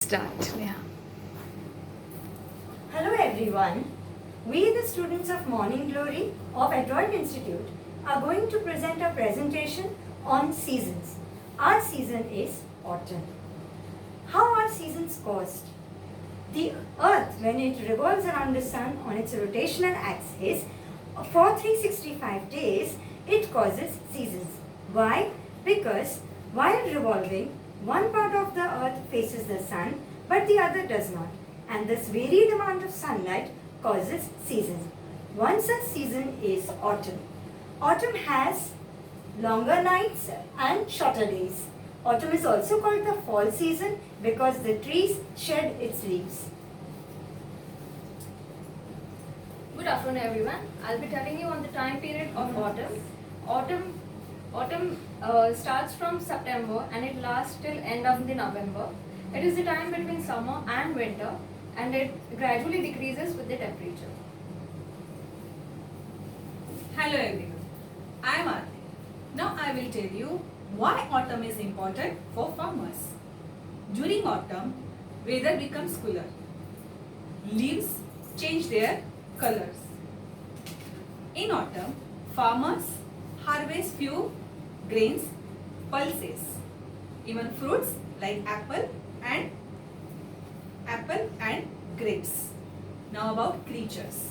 start. Yeah. Hello everyone. We, the students of Morning Glory of Adroit Institute, are going to present a presentation on seasons. Our season is autumn. How are seasons caused? The earth, when it revolves around the sun on its rotational axis, for 365 days, it causes seasons. Why? Because while revolving, one part of the earth faces the sun, but the other does not. And this varied amount of sunlight causes seasons. One such season is autumn. Autumn has longer nights and shorter days. Autumn is also called the fall season because the trees shed its leaves. Good afternoon everyone. I'll be telling you on the time period of autumn. Autumn starts from September and it lasts till end of the November. It is the time between summer and winter and it gradually decreases with the temperature. Hello everyone, I am Aarti. Now I will tell you why autumn is important for farmers. During autumn, weather becomes cooler. Leaves change their colors. In autumn, farmers harvest few grains, pulses, even fruits like apple and grapes. Now about creatures.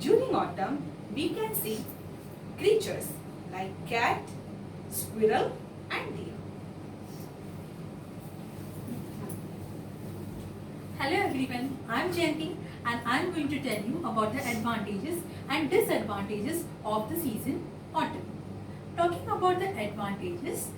During autumn, we can see creatures like cat, squirrel and deer. Hello everyone, I am Jayanti and I am going to tell you about the advantages and disadvantages of the season autumn. Talking about the advantages,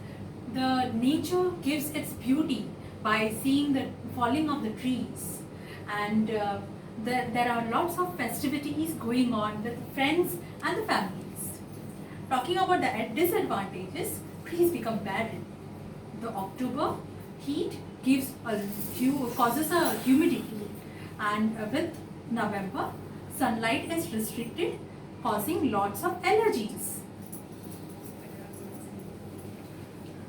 the nature gives its beauty by seeing the falling of the trees, and there are lots of festivities going on with friends and the families. Talking about the disadvantages, trees become barren. The October heat causes a humidity, and with November, sunlight is restricted, causing lots of allergies.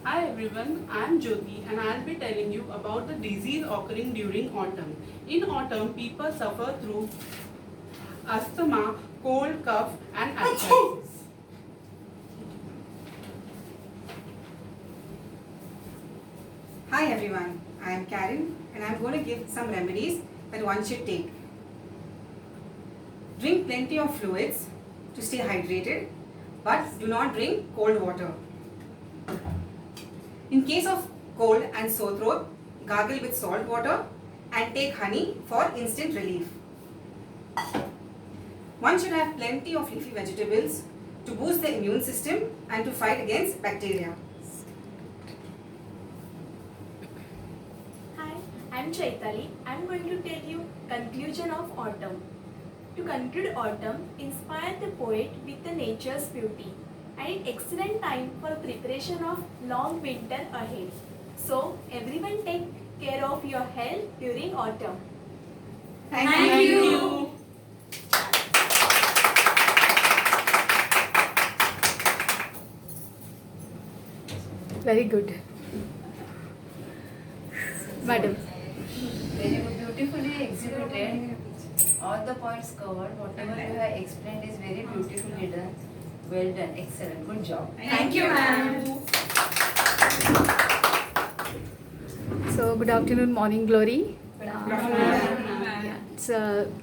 Hi everyone, I am Jyoti and I will be telling you about the disease occurring during autumn. In autumn, people suffer through asthma, cold, cough and arthritis. Hi everyone, I am Karen and I am going to give some remedies that one should take. Drink plenty of fluids to stay hydrated, but do not drink cold water. In case of cold and sore throat, gargle with salt water and take honey for instant relief. One should have plenty of leafy vegetables to boost the immune system and to fight against bacteria. Hi, I'm Chaitali. I'm going to tell you conclusion of autumn. To conclude autumn, inspire the poet with the nature's beauty and excellent time for preparation of long winter ahead. So everyone take care of your health during autumn. Thank you. Very good. Madam. Very beautifully executed. All the points covered. Whatever you have explained is very beautifully done. Well done. Excellent. Good job. Thank you ma'am. So, good afternoon, Morning Glory. Ma'am. It's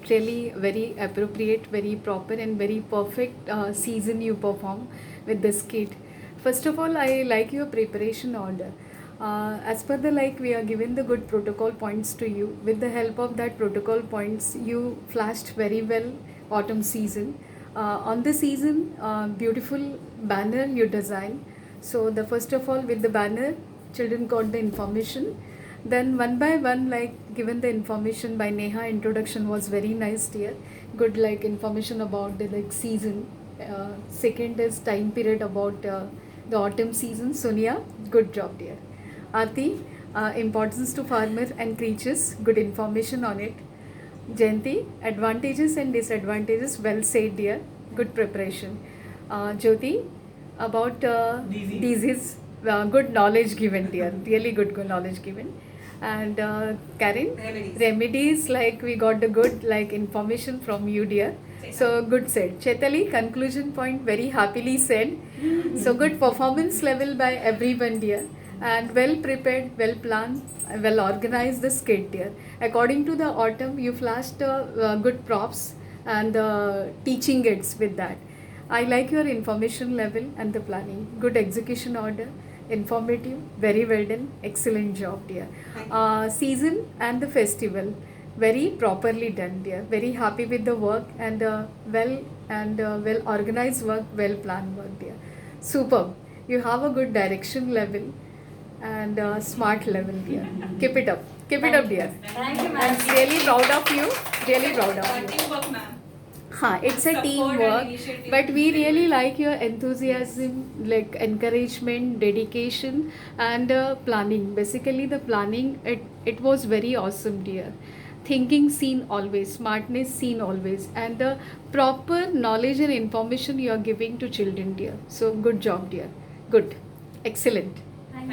really very appropriate, very proper, and very perfect season you perform with this kit. First of all, I like your preparation order. As per the we are given the good protocol points to you. With the help of that protocol points, you flashed very well autumn season. On the season, beautiful banner you design. So the first of all, with the banner, children got the information. Then one by one, given the information by Neha, introduction was very nice, dear. Good information about the season. Second is time period about the autumn season. Sonia, good job, dear. Aarti, importance to farmer and creatures, good information on it. Jayanti, advantages and disadvantages, well said, dear. Good preparation. Jyoti, about disease, good knowledge given, dear. Really good knowledge given. And Karen, Remedies. remedies, like we got the good like information from you, dear. So good said. Chetali, conclusion point very happily said. So good performance level by everyone, dear, and well prepared, well planned, well organized the skit, dear. According to the autumn, you flashed good props and teaching aids with that. I like your information level and the planning. Good execution order, informative, very well done, excellent job, dear. Thank you. Season and the festival, very properly done, dear. Very happy with the work and well organized work, well planned work, dear. Superb. You have a good direction level and smart level, dear. Keep it up. Keep it up, dear. Thank you, I'm ma'am. really proud of you. Really proud of you. Teamwork, ma'am. It's a Support and teamwork, initiative. but we really like your enthusiasm, like encouragement, dedication, and planning. Basically, the planning it was very awesome, dear. Thinking seen always, smartness seen always, and the proper knowledge and information you are giving to children, dear. So good job, dear. Good, excellent. Thank you.